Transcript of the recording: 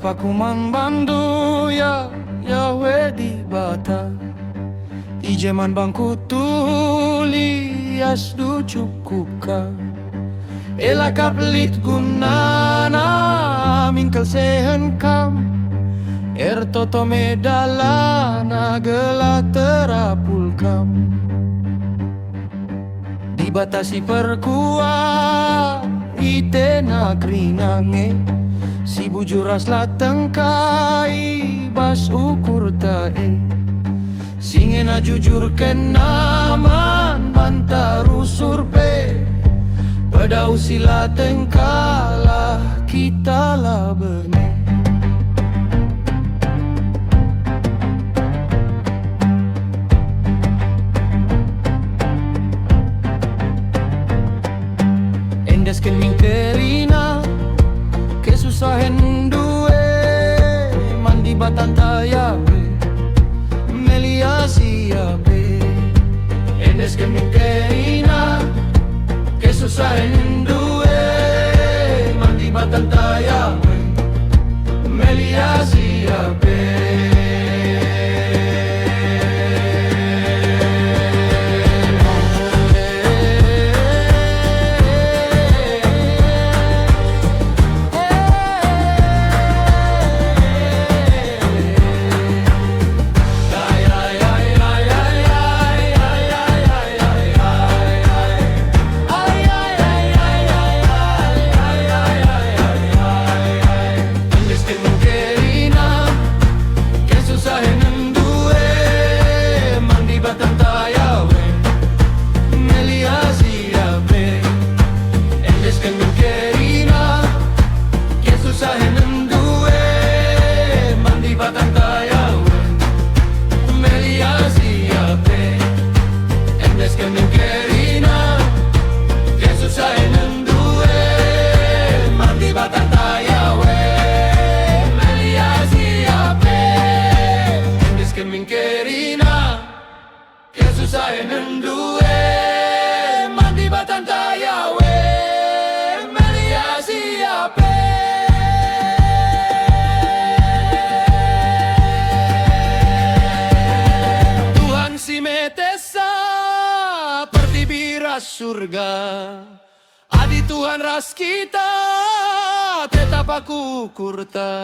aku membantu ya Yahweh di bata di zaman bangku tulias du cukupka ela kaplit gunana mingkel sehen kam toto medalana gela terapul kam dibatasi perkuat ite negeri nange si bujuras lateng kai bas ukur tae singena jujur kenaman bantaru surpe pada usila tengkalah kita lah bene endes kening kerina kesusahan duwe mandi batanta yabe melia siape endes kening kerina kesusahan duwe mandi batanta yabe melia siape Sayang duwe mandi batanta Yahweh melia siape Tuhan si metesa perti biras surga adi Tuhan ras kita tetap aku kurta